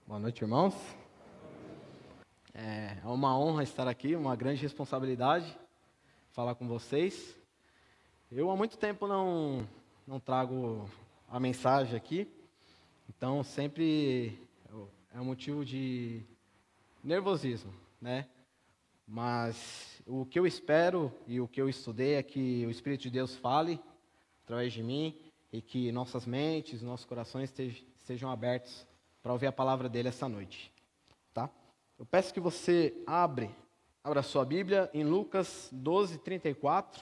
Boa noite, irmãos. É uma honra estar aqui, uma grande responsabilidade falar com vocês. Eu há muito tempo não trago a mensagem aqui, então sempre é um motivo de nervosismo, né? Mas o que eu espero e o que eu estudei é que o Espírito de Deus fale através de mim e que nossas mentes, nossos corações estejam abertos para ouvir a palavra dele essa noite, tá? Eu peço que você abra a sua Bíblia em Lucas 12:34.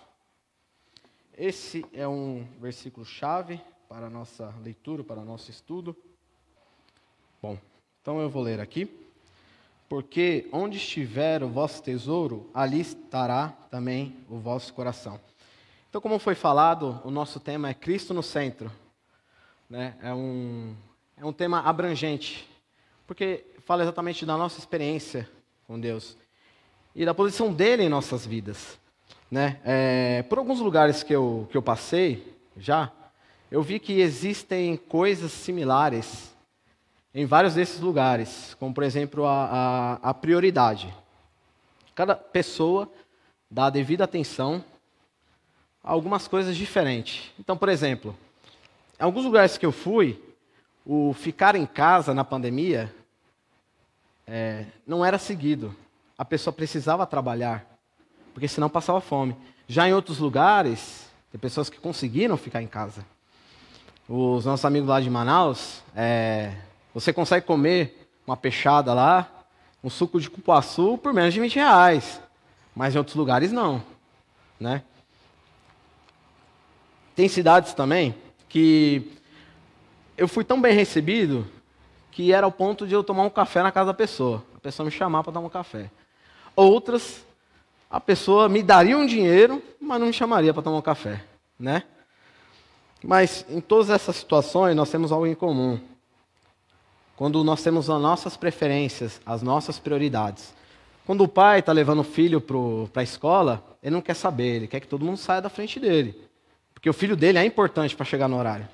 Esse é um versículo chave para a nossa leitura, para o nosso estudo. Bom, então eu vou ler aqui. Porque onde estiver o vosso tesouro, ali estará também o vosso coração. Então, como foi falado, o nosso tema é Cristo no centro, né? É um tema abrangente, porque fala exatamente da nossa experiência com Deus e da posição dele em nossas vidas, né? Por alguns lugares que eu passei eu vi que existem coisas similares em vários desses lugares, como por exemplo a prioridade. Cada pessoa dá a devida atenção a algumas coisas diferentes. Então, por exemplo, em alguns lugares que eu fui, o ficar em casa na pandemia não era seguido. A pessoa precisava trabalhar, porque senão passava fome. Já em outros lugares, tem pessoas que conseguiram ficar em casa. Os nossos amigos lá de Manaus, você consegue comer uma peixada lá, um suco de cupuaçu por menos de R$20, mas em outros lugares não, né? Tem cidades também que eu fui tão bem recebido que era ao ponto de eu tomar um café na casa da pessoa. A pessoa me chamar para tomar um café. Outras, a pessoa me daria um dinheiro, mas não me chamaria para tomar um café, né? Mas em todas essas situações nós temos algo em comum. Quando nós temos as nossas preferências, as nossas prioridades. Quando o pai está levando o filho para a escola, ele não quer saber, ele quer que todo mundo saia da frente dele. Porque o filho dele é importante para chegar no horário.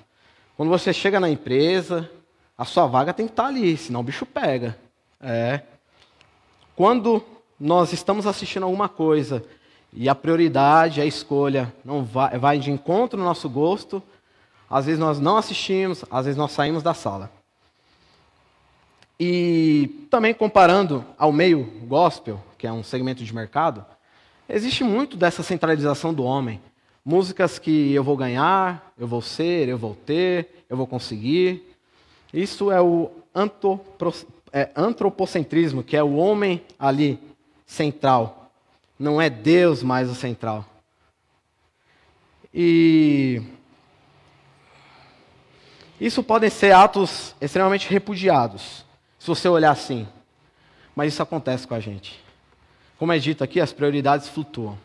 Quando você chega na empresa, a sua vaga tem que estar ali, senão o bicho pega. Quando nós estamos assistindo alguma coisa e a prioridade, a escolha não vai de encontro ao nosso gosto, às vezes nós não assistimos, às vezes nós saímos da sala. E também comparando ao meio gospel, que é um segmento de mercado, existe muito dessa centralização do homem. Músicas que eu vou ganhar, eu vou ser, eu vou ter, eu vou conseguir. Isso é o antropocentrismo, que é o homem ali central. Não é Deus mais o central. E isso podem ser atos extremamente repudiados, se você olhar assim. Mas isso acontece com a gente. Como é dito aqui, as prioridades flutuam.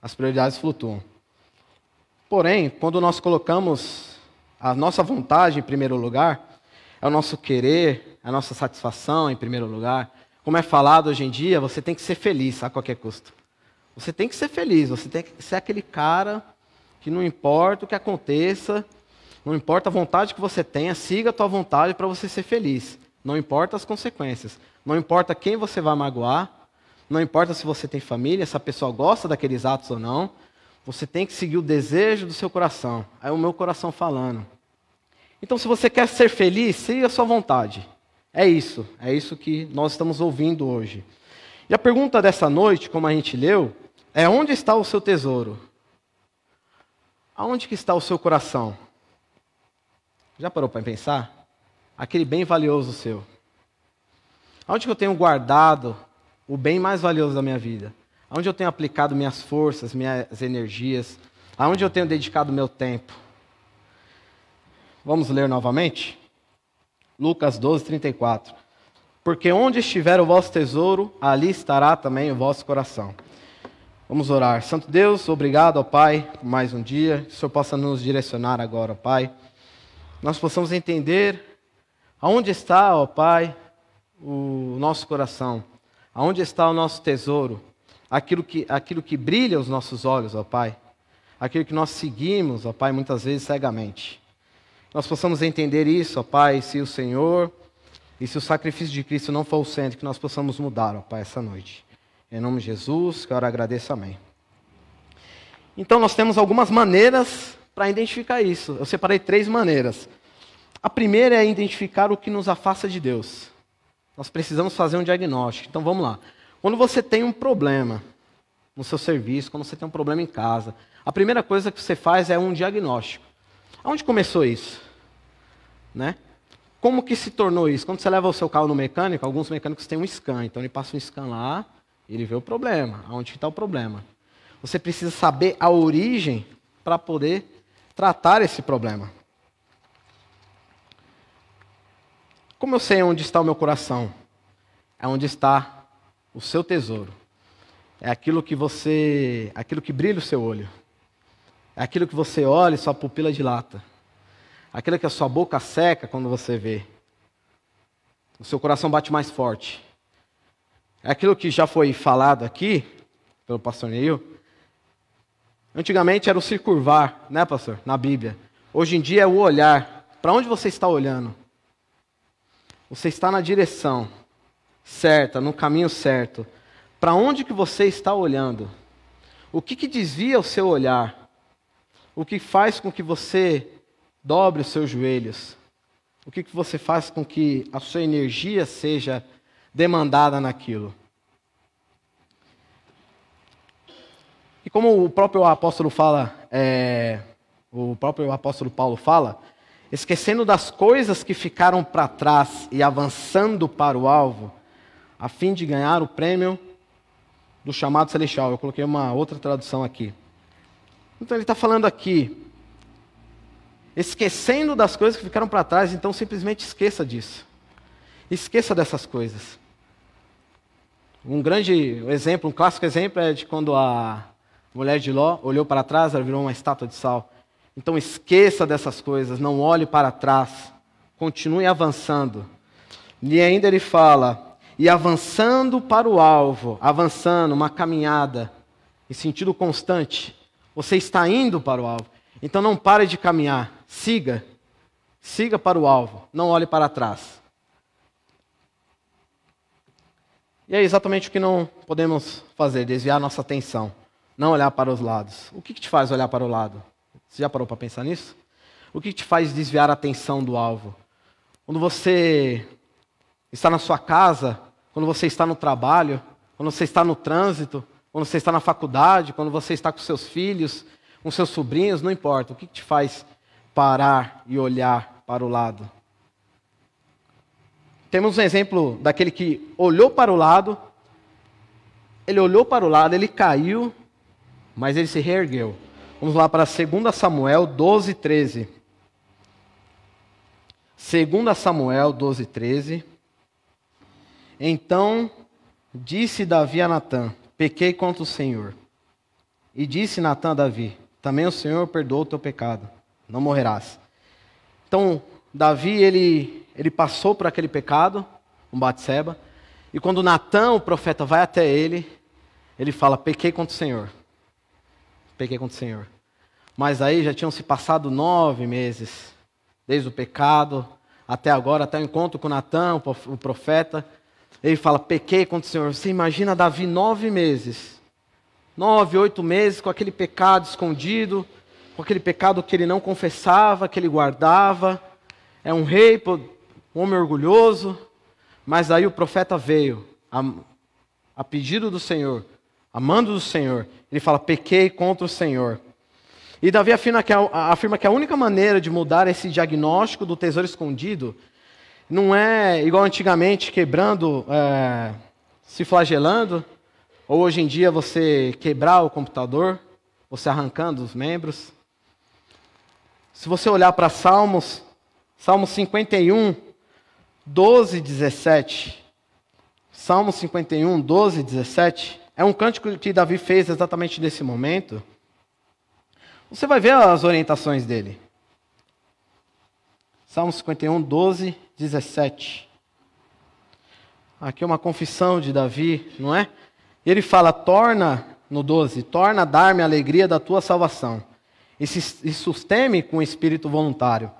As prioridades flutuam. Porém, quando nós colocamos a nossa vontade em primeiro lugar, é o nosso querer, a nossa satisfação em primeiro lugar. Como é falado hoje em dia, você tem que ser feliz a qualquer custo. Você tem que ser feliz, você tem que ser aquele cara que não importa o que aconteça, não importa a vontade que você tenha, siga a tua vontade para você ser feliz. Não importa as consequências, não importa quem você vai magoar, não importa se você tem família, se a pessoa gosta daqueles atos ou não, você tem que seguir o desejo do seu coração. É o meu coração falando. Então, se você quer ser feliz, siga a sua vontade. É isso que nós estamos ouvindo hoje. E a pergunta dessa noite, como a gente leu, é: onde está o seu tesouro? Aonde que está o seu coração? Já parou para pensar? Aquele bem valioso seu. Aonde que eu tenho guardado o bem mais valioso da minha vida? Aonde eu tenho aplicado minhas forças, minhas energias? Aonde eu tenho dedicado meu tempo? Vamos ler novamente? Lucas 12:34. Porque onde estiver o vosso tesouro, ali estará também o vosso coração. Vamos orar. Santo Deus, obrigado, ó Pai, por mais um dia. Que o Senhor possa nos direcionar agora, ó Pai. Nós possamos entender aonde está, ó Pai, o nosso coração. Aonde está o nosso tesouro? Aquilo que brilha aos nossos olhos, ó Pai. Aquilo que nós seguimos, ó Pai, muitas vezes cegamente. Nós possamos entender isso, ó Pai, se o Senhor E se o sacrifício de Cristo não for o centro, que nós possamos mudar, ó Pai, essa noite. Em nome de Jesus, que eu agradeço, amém. Então nós temos algumas maneiras para identificar isso. Eu separei 3 maneiras. A primeira é identificar o que nos afasta de Deus. Nós precisamos fazer um diagnóstico. Então vamos lá. Quando você tem um problema no seu serviço, quando você tem um problema em casa, a primeira coisa que você faz é um diagnóstico. Aonde começou isso? Né? Como que se tornou isso? Quando você leva o seu carro no mecânico, alguns mecânicos têm um scan. Então ele passa um scan lá, ele vê o problema. Aonde está o problema? Você precisa saber a origem para poder tratar esse problema. Como eu sei onde está o meu coração? É onde está o seu tesouro. É aquilo que brilha o seu olho. É aquilo que você olha e sua pupila dilata. Aquilo que a sua boca seca quando você vê. O seu coração bate mais forte. É aquilo que já foi falado aqui pelo pastor Neil. Antigamente era o se curvar, né, pastor? Na Bíblia. Hoje em dia é o olhar. Para onde você está olhando? Você está na direção certa, no caminho certo. Para onde que você está olhando? O que desvia o seu olhar? O que faz com que você dobre os seus joelhos? O que você faz com que a sua energia seja demandada naquilo? E como o próprio apóstolo Paulo fala, esquecendo das coisas que ficaram para trás e avançando para o alvo, a fim de ganhar o prêmio do chamado celestial. Eu coloquei uma outra tradução aqui. Então ele está falando aqui, esquecendo das coisas que ficaram para trás, então simplesmente esqueça disso. Esqueça dessas coisas. Um clássico exemplo é de quando a mulher de Ló olhou para trás, ela virou uma estátua de sal. Então esqueça dessas coisas, não olhe para trás, continue avançando. E ainda ele fala, e avançando para o alvo, avançando, uma caminhada, em sentido constante, você está indo para o alvo. Então não pare de caminhar, siga para o alvo, não olhe para trás. E é exatamente o que não podemos fazer, desviar nossa atenção, não olhar para os lados. O que te faz olhar para o lado? Você já parou para pensar nisso? O que te faz desviar a atenção do alvo? Quando você está na sua casa, quando você está no trabalho, quando você está no trânsito, quando você está na faculdade, quando você está com seus filhos, com seus sobrinhos, não importa. O que te faz parar e olhar para o lado? Temos um exemplo daquele que olhou para o lado, ele caiu, mas ele se reergueu. Vamos lá para 2 Samuel 12, 13. 2 Samuel 12, 13. Então disse Davi a Natã, pequei contra o Senhor. E disse Natã a Davi, também o Senhor perdoou o teu pecado, não morrerás. Então Davi, ele passou por aquele pecado, com Batseba, e quando Natã, o profeta, vai até ele fala, pequei contra o Senhor. Pequei contra o Senhor. Mas aí já tinham se passado 9 meses, desde o pecado até agora, até o encontro com Natã, o profeta. Ele fala, pequei contra o Senhor. Você imagina Davi 9 meses, 9, 8 meses com aquele pecado escondido, com aquele pecado que ele não confessava, que ele guardava. É um rei, um homem orgulhoso, mas aí o profeta veio, a pedido do Senhor, amando do Senhor. Ele fala, pequei contra o Senhor. E Davi afirma que a única maneira de mudar esse diagnóstico do tesouro escondido não é igual antigamente, quebrando, se flagelando, ou hoje em dia você quebrar o computador, você arrancando os membros. Se você olhar para Salmos 51, 12, 17. Salmos 51, 12, 17. É um cântico que Davi fez exatamente nesse momento. Você vai ver as orientações dele. Salmos 51, 12, 17. Aqui é uma confissão de Davi, não é? Ele fala, no 12, torna a dar-me a alegria da tua salvação, e sustém-me com espírito voluntário.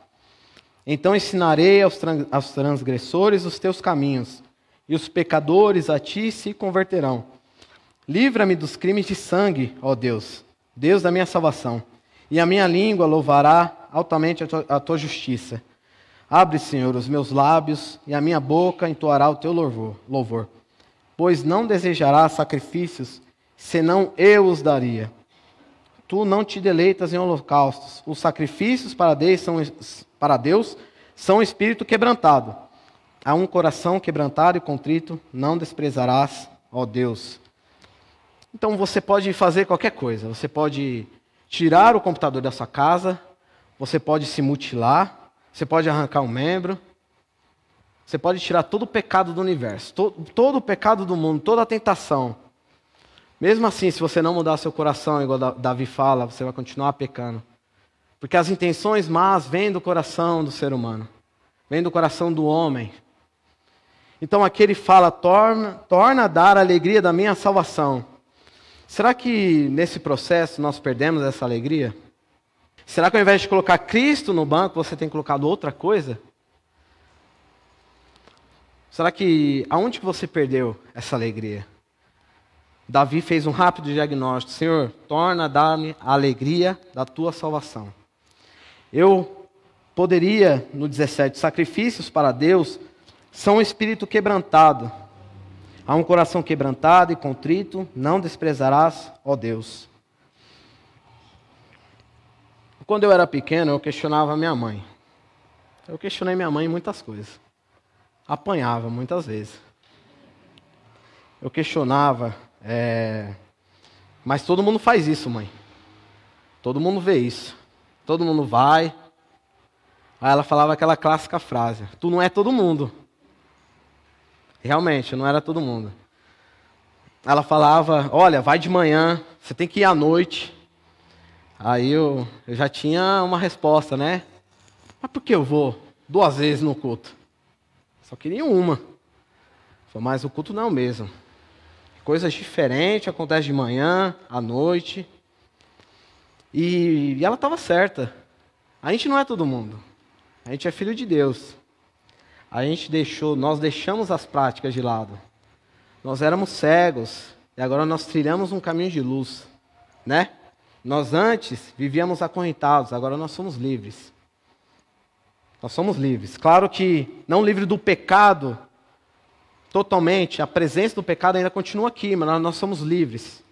Então ensinarei aos transgressores os teus caminhos, e os pecadores a ti se converterão. Livra-me dos crimes de sangue, ó Deus, Deus da minha salvação, e a minha língua louvará altamente a tua justiça. Abre, Senhor, os meus lábios, e a minha boca entoará o teu louvor. Pois não desejarás sacrifícios, senão eu os daria. Tu não te deleitas em holocaustos. Os sacrifícios para Deus são espírito quebrantado. A um coração quebrantado e contrito não desprezarás, ó Deus. Então você pode fazer qualquer coisa. Você pode tirar o computador da sua casa, você pode se mutilar, você pode arrancar um membro, você pode tirar todo o pecado do universo, todo o pecado do mundo, toda a tentação. Mesmo assim, se você não mudar seu coração, igual Davi fala, você vai continuar pecando. Porque as intenções más vêm do coração do ser humano, vêm do coração do homem. Então aqui ele fala, torna a dar a alegria da minha salvação. Será que nesse processo nós perdemos essa alegria? Será que ao invés de colocar Cristo no banco, você tem colocado outra coisa? Será que, aonde que você perdeu essa alegria? Davi fez um rápido diagnóstico. Senhor, torna a dar-me a alegria da tua salvação. Eu poderia, no 17, sacrifícios para Deus são um espírito quebrantado. Há um coração quebrantado e contrito, não desprezarás, ó Deus. Quando eu era pequeno, eu questionava minha mãe. Eu questionei minha mãe em muitas coisas. Apanhava muitas vezes. Eu questionava, mas todo mundo faz isso, mãe. Todo mundo vê isso. Todo mundo vai. Aí ela falava aquela clássica frase, tu não é todo mundo. Realmente, eu não era todo mundo. Ela falava, olha, vai de manhã, você tem que ir à noite. Aí eu já tinha uma resposta, né? Mas por que eu vou 2 vezes no culto? Só queria uma. Mas o culto não é o mesmo. Coisas diferentes acontecem de manhã, à noite. E ela estava certa. A gente não é todo mundo. A gente é filho de Deus. Nós deixamos as práticas de lado. Nós éramos cegos e agora nós trilhamos um caminho de luz, né? Nós antes vivíamos acorrentados, agora nós somos livres. Nós somos livres. Claro que não livre do pecado totalmente, a presença do pecado ainda continua aqui, mas nós somos livres.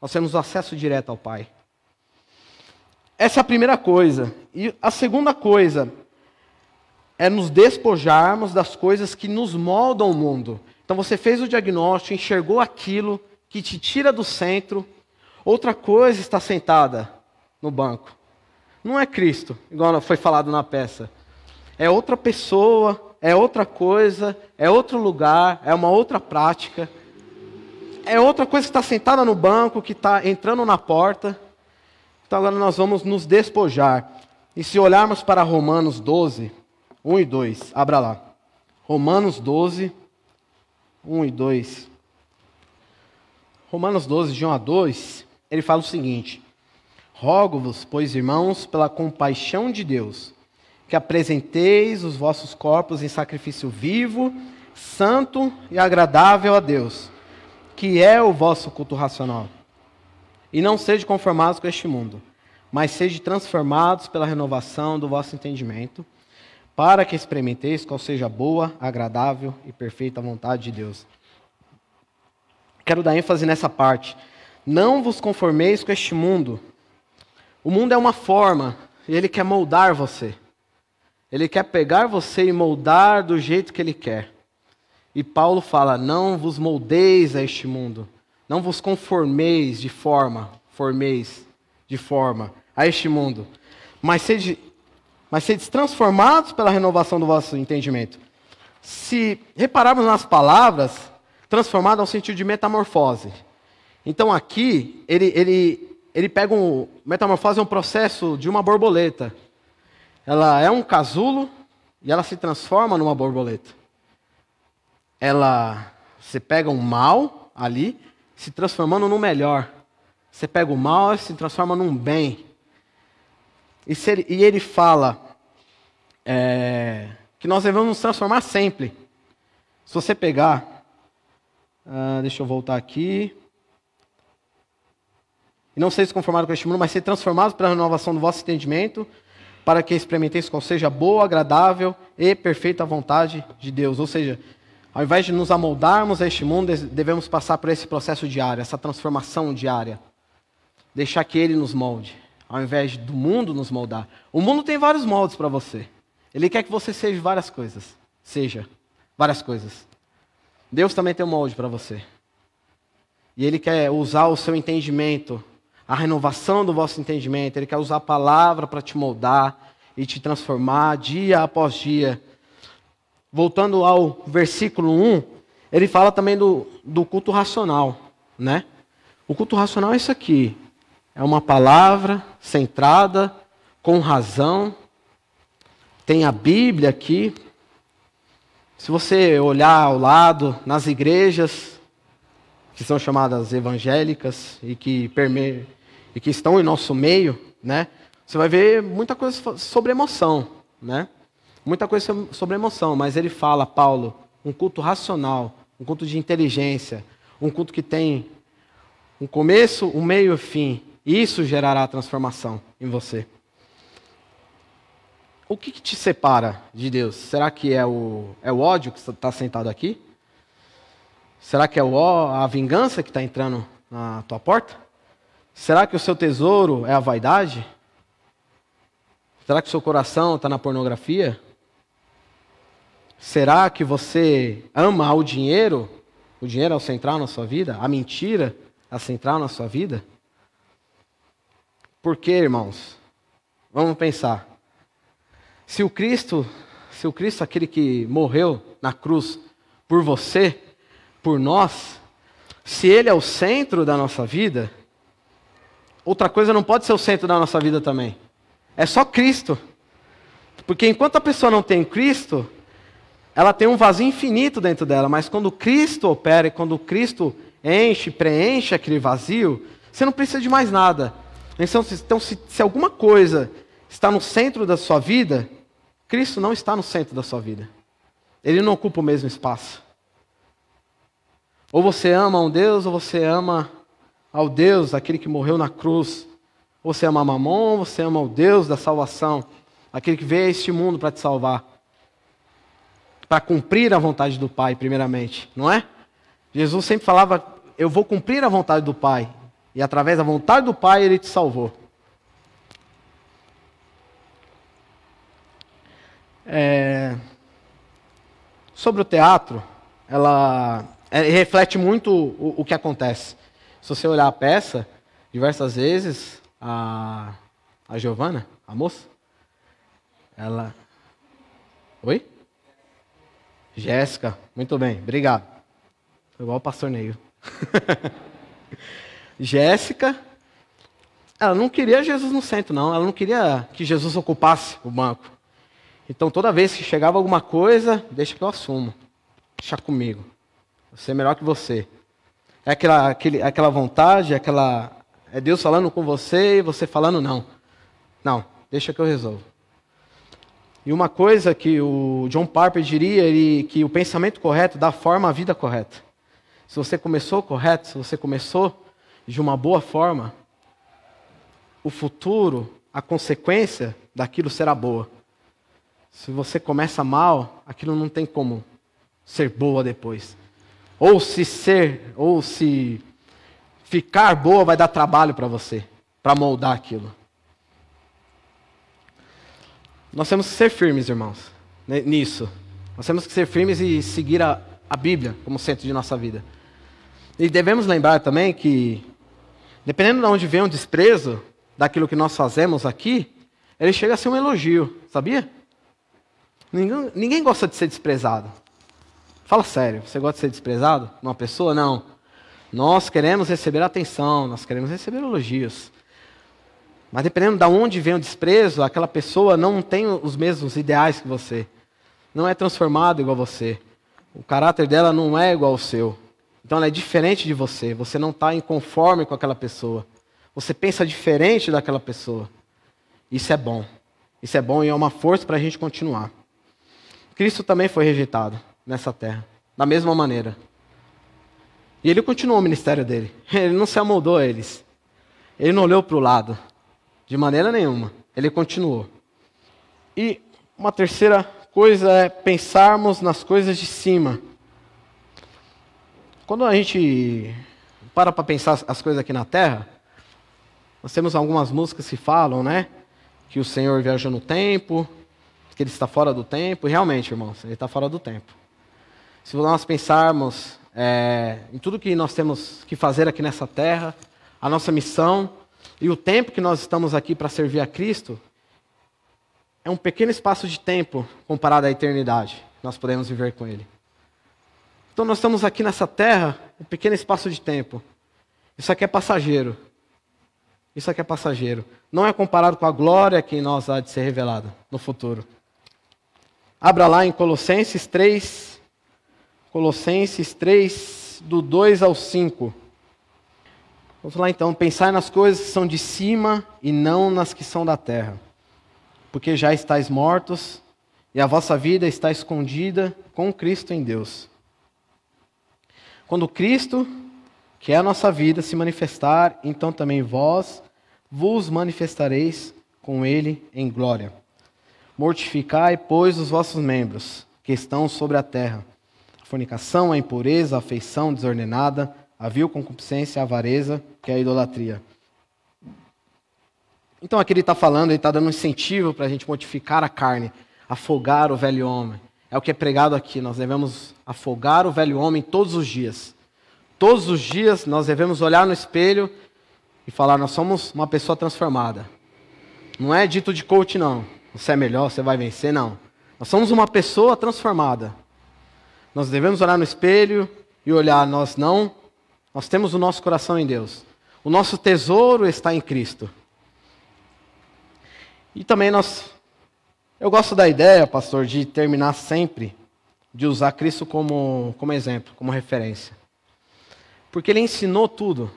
Nós temos acesso direto ao Pai. Essa é a primeira coisa. E a segunda coisa é nos despojarmos das coisas que nos moldam o mundo. Então você fez o diagnóstico, enxergou aquilo que te tira do centro. Outra coisa está sentada no banco. Não é Cristo, igual foi falado na peça. É outra pessoa, é outra coisa, é outro lugar, é uma outra prática. É outra coisa que está sentada no banco, que está entrando na porta. Então agora nós vamos nos despojar. E se olharmos para Romanos 12, 1 e 2, abra lá. Romanos 12, 1 e 2. Romanos 12, de 1 a 2, ele fala o seguinte: rogo-vos, pois, irmãos, pela compaixão de Deus, que apresenteis os vossos corpos em sacrifício vivo, santo e agradável a Deus, que é o vosso culto racional. E não sede conformados com este mundo, mas sede transformados pela renovação do vosso entendimento, para que experimenteis qual seja a boa, agradável e perfeita vontade de Deus. Quero dar ênfase nessa parte. Não vos conformeis com este mundo. O mundo é uma forma, e ele quer moldar você. Ele quer pegar você e moldar do jeito que ele quer. E Paulo fala, não vos moldeis a este mundo. Não vos conformeis de forma, a este mundo. Mas sedes transformados pela renovação do vosso entendimento. Se repararmos nas palavras, transformado é um sentido de metamorfose. Então aqui, ele pega metamorfose é um processo de uma borboleta. Ela é um casulo e ela se transforma numa borboleta. Você pega um mal ali, se transformando num melhor. Você pega o mal e se transforma num bem. E ele fala, que nós devemos nos transformar sempre. Se você pegar, deixa eu voltar aqui. E não seja conformado com este mundo, mas ser transformados pela renovação do vosso entendimento, para que experimenteis qual seja a boa, agradável e perfeita vontade de Deus. Ou seja, ao invés de nos amoldarmos a este mundo, devemos passar por esse processo diário, essa transformação diária. Deixar que Ele nos molde, ao invés do mundo nos moldar. O mundo tem vários moldes para você. Ele quer que você seja várias coisas. Seja várias coisas. Deus também tem um molde para você. E Ele quer usar o seu entendimento, a renovação do vosso entendimento. Ele quer usar a palavra para te moldar e te transformar dia após dia. Voltando ao versículo 1, ele fala também do culto racional, né? O culto racional é isso aqui. É uma palavra centrada, com razão. Tem a Bíblia aqui. Se você olhar ao lado, nas igrejas, que são chamadas evangélicas e que estão em nosso meio, né? Você vai ver muita coisa sobre emoção, né? Muita coisa sobre emoção, mas ele fala, Paulo, um culto racional, um culto de inteligência, um culto que tem um começo, um meio e um fim. Isso gerará transformação em você. O que te separa de Deus? Será que é o ódio que está sentado aqui? Será que é a vingança que está entrando na tua porta? Será que o seu tesouro é a vaidade? Será que o seu coração está na pornografia? Será que você ama o dinheiro? O dinheiro é o central na sua vida? A mentira é a central na sua vida? Por quê, irmãos? Vamos pensar. Se o Cristo, aquele que morreu na cruz por você, por nós, se Ele é o centro da nossa vida, outra coisa não pode ser o centro da nossa vida também. É só Cristo. Porque enquanto a pessoa não tem Cristo, ela tem um vazio infinito dentro dela. Mas quando Cristo opera e quando Cristo preenche aquele vazio, você não precisa de mais nada. Então, se alguma coisa está no centro da sua vida, Cristo não está no centro da sua vida. Ele não ocupa o mesmo espaço. Ou você ama um Deus, ou você ama ao Deus, aquele que morreu na cruz. Ou você ama Mamon, ou você ama o Deus da salvação, aquele que veio a este mundo para te salvar. Para cumprir a vontade do Pai, primeiramente, não é? Jesus sempre falava, eu vou cumprir a vontade do Pai. E através da vontade do Pai, Ele te salvou. Sobre o teatro, ela reflete muito o que acontece. Se você olhar a peça, diversas vezes, a Giovana, a moça, ela... Oi? Jéssica, muito bem, obrigado. Foi igual o pastor Neil. Jéssica, ela não queria Jesus no centro, não. Ela não queria que Jesus ocupasse o banco. Então, toda vez que chegava alguma coisa, deixa que eu assumo. Deixa comigo. Eu sei melhor que você. É aquela vontade, é Deus falando com você e você falando não. Não, deixa que eu resolvo. E uma coisa que o John Piper diria, que o pensamento correto dá forma à vida correta. Se você começou correto, se você começou de uma boa forma, o futuro, a consequência daquilo será boa. Se você começa mal, aquilo não tem como ser boa depois. Ou se ficar boa vai dar trabalho para você, para moldar aquilo. Nós temos que ser firmes, irmãos, nisso. Nós temos que ser firmes e seguir a Bíblia como centro de nossa vida. E devemos lembrar também que, dependendo de onde vem o desprezo daquilo que nós fazemos aqui, ele chega a ser um elogio, sabia? Ninguém gosta de ser desprezado. Fala sério, você gosta de ser desprezado? Uma pessoa? Não. Nós queremos receber atenção, nós queremos receber elogios. Mas dependendo de onde vem o desprezo, aquela pessoa não tem os mesmos ideais que você. Não é transformada igual a você. O caráter dela não é igual ao seu. Então ela é diferente de você. Você não está inconforme com aquela pessoa. Você pensa diferente daquela pessoa. Isso é bom. Isso é bom e é uma força para a gente continuar. Cristo também foi rejeitado nessa terra, da mesma maneira. E ele continuou o ministério dele. Ele não se amoldou a eles. Ele não olhou para o lado, de maneira nenhuma. Ele continuou. E uma terceira coisa é pensarmos nas coisas de cima. Quando a gente para pensar as coisas aqui na terra, nós temos algumas músicas que falam, né? Que o Senhor viajou no tempo, que Ele está fora do tempo. E realmente, irmãos, Ele está fora do tempo. Se nós pensarmos em tudo que nós temos que fazer aqui nessa terra, a nossa missão e o tempo que nós estamos aqui para servir a Cristo, é um pequeno espaço de tempo comparado à eternidade. Nós podemos viver com Ele. Então nós estamos aqui nessa terra, um pequeno espaço de tempo. Isso aqui é passageiro. Isso aqui é passageiro. Não é comparado com a glória que em nós há de ser revelada no futuro. Abra lá em Colossenses 3. Colossenses 3, do 2 ao 5. Vamos lá então. Pensai nas coisas que são de cima e não nas que são da terra. Porque já estáis mortos e a vossa vida está escondida com Cristo em Deus. Quando Cristo, que é a nossa vida, se manifestar, então também vós vos manifestareis com Ele em glória. Mortificai, pois, os vossos membros, que estão sobre a terra. A fornicação, a impureza, a afeição desordenada, a vil concupiscência, a avareza, que é a idolatria. Então aqui ele está falando, ele está dando um incentivo para a gente mortificar a carne, afogar o velho homem. É o que é pregado aqui, nós devemos afogar o velho homem todos os dias. Todos os dias nós devemos olhar no espelho e falar, nós somos uma pessoa transformada. Não é dito de coach, não. Você é melhor, você vai vencer, não. Nós somos uma pessoa transformada. Nós devemos olhar no espelho e olhar, nós temos o nosso coração em Deus. O nosso tesouro está em Cristo. E também eu gosto da ideia, pastor, de terminar sempre, de usar Cristo como exemplo, como referência. Porque Ele ensinou tudo.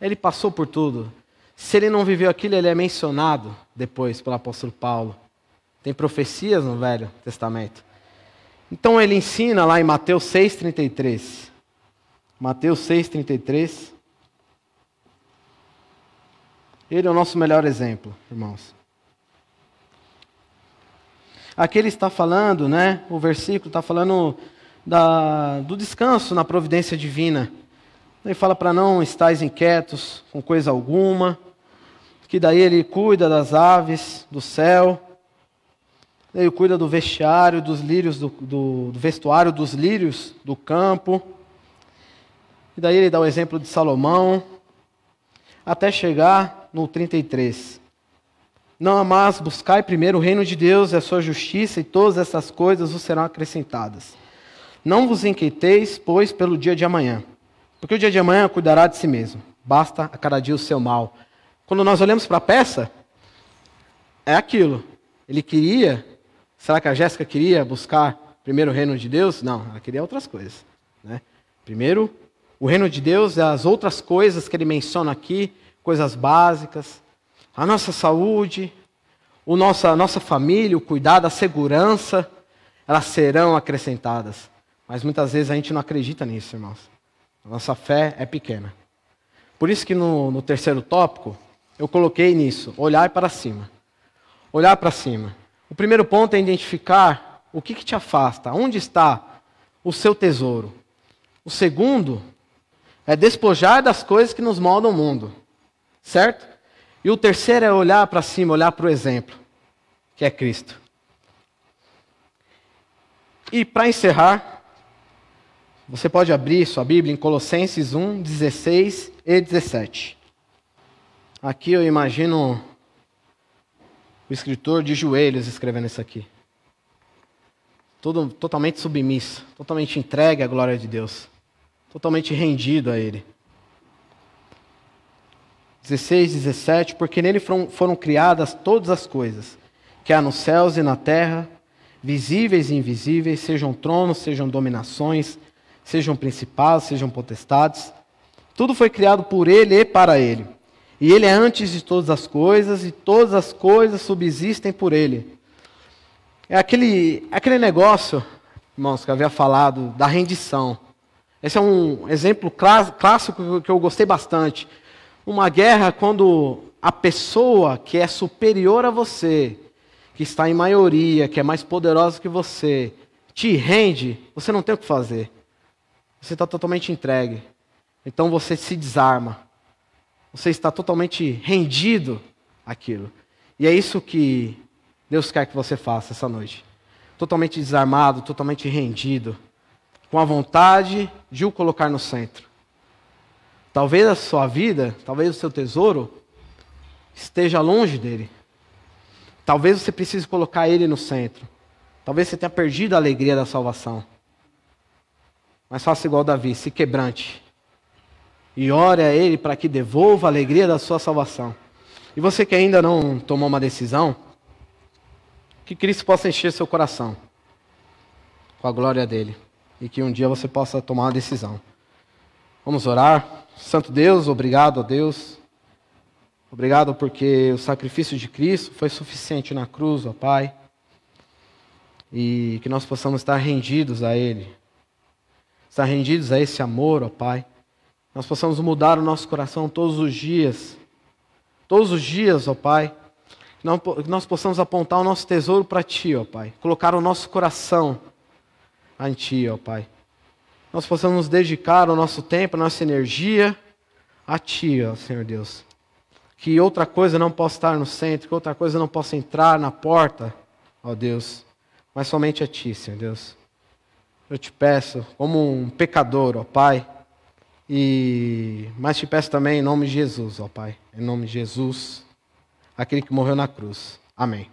Ele passou por tudo. Se Ele não viveu aquilo, Ele é mencionado depois pelo apóstolo Paulo. Tem profecias no Velho Testamento. Então Ele ensina lá em Mateus 6,33. Mateus 6,33. Ele é o nosso melhor exemplo, irmãos. Aqui ele está falando, né? O versículo está falando do descanso na providência divina. Ele fala para não estáis inquietos com coisa alguma, que daí ele cuida das aves do céu, ele cuida do vestiário, dos lírios, do vestuário dos lírios do campo. E daí ele dá o exemplo de Salomão, até chegar no 33. Não, mas buscai primeiro o reino de Deus e a sua justiça, e todas essas coisas vos serão acrescentadas. Não vos inquieteis, pois, pelo dia de amanhã, porque o dia de amanhã cuidará de si mesmo. Basta a cada dia o seu mal. Quando nós olhamos para a peça, é aquilo. Ele queria, será que a Jéssica queria buscar primeiro o reino de Deus? Não, ela queria outras coisas, né? Primeiro, o reino de Deus e as outras coisas que ele menciona aqui, coisas básicas, a nossa saúde, a nossa família, o cuidado, a segurança, elas serão acrescentadas. Mas muitas vezes a gente não acredita nisso, irmãos. A nossa fé é pequena. Por isso que no terceiro tópico, eu coloquei nisso, olhar para cima. Olhar para cima. O primeiro ponto é identificar o que te afasta, onde está o seu tesouro. O segundo é despojar das coisas que nos moldam o mundo. Certo? E o terceiro é olhar para cima, olhar para o exemplo, que é Cristo. E para encerrar, você pode abrir sua Bíblia em Colossenses 1, 16 e 17. Aqui eu imagino o escritor de joelhos escrevendo isso aqui. Totalmente submisso, totalmente entregue à glória de Deus, totalmente rendido a Ele. 16, 17, porque nele foram criadas todas as coisas, que há nos céus e na terra, visíveis e invisíveis, sejam tronos, sejam dominações, sejam principados, sejam potestades. Tudo foi criado por ele e para ele. E Ele é antes de todas as coisas, e todas as coisas subsistem por Ele. É aquele negócio, irmãos, que eu havia falado, da rendição. Esse é um exemplo clássico que eu gostei bastante. Uma guerra, quando a pessoa que é superior a você, que está em maioria, que é mais poderosa que você, te rende, você não tem o que fazer. Você está totalmente entregue. Então você se desarma. Você está totalmente rendido àquilo. E é isso que Deus quer que você faça essa noite. Totalmente desarmado, totalmente rendido, com a vontade de o colocar no centro. Talvez a sua vida, talvez o seu tesouro, esteja longe dele. Talvez você precise colocar ele no centro. Talvez você tenha perdido a alegria da salvação. Mas faça igual Davi, se quebrante. E ore a Ele para que devolva a alegria da sua salvação. E você que ainda não tomou uma decisão, que Cristo possa encher seu coração com a glória dEle. E que um dia você possa tomar uma decisão. Vamos orar. Santo Deus, obrigado a Deus. Obrigado porque o sacrifício de Cristo foi suficiente na cruz, ó Pai. E que nós possamos estar rendidos a Ele. Estar rendidos a esse amor, ó Pai. Nós possamos mudar o nosso coração todos os dias. Todos os dias, ó Pai. Que nós possamos apontar o nosso tesouro para Ti, ó Pai. Colocar o nosso coração em Ti, ó Pai. Nós possamos dedicar o nosso tempo, a nossa energia a Ti, ó Senhor Deus. Que outra coisa não possa estar no centro, que outra coisa não possa entrar na porta, ó Deus. Mas somente a Ti, Senhor Deus. Eu te peço, como um pecador, ó Pai. Mas te peço também em nome de Jesus, ó Pai. Em nome de Jesus, aquele que morreu na cruz. Amém.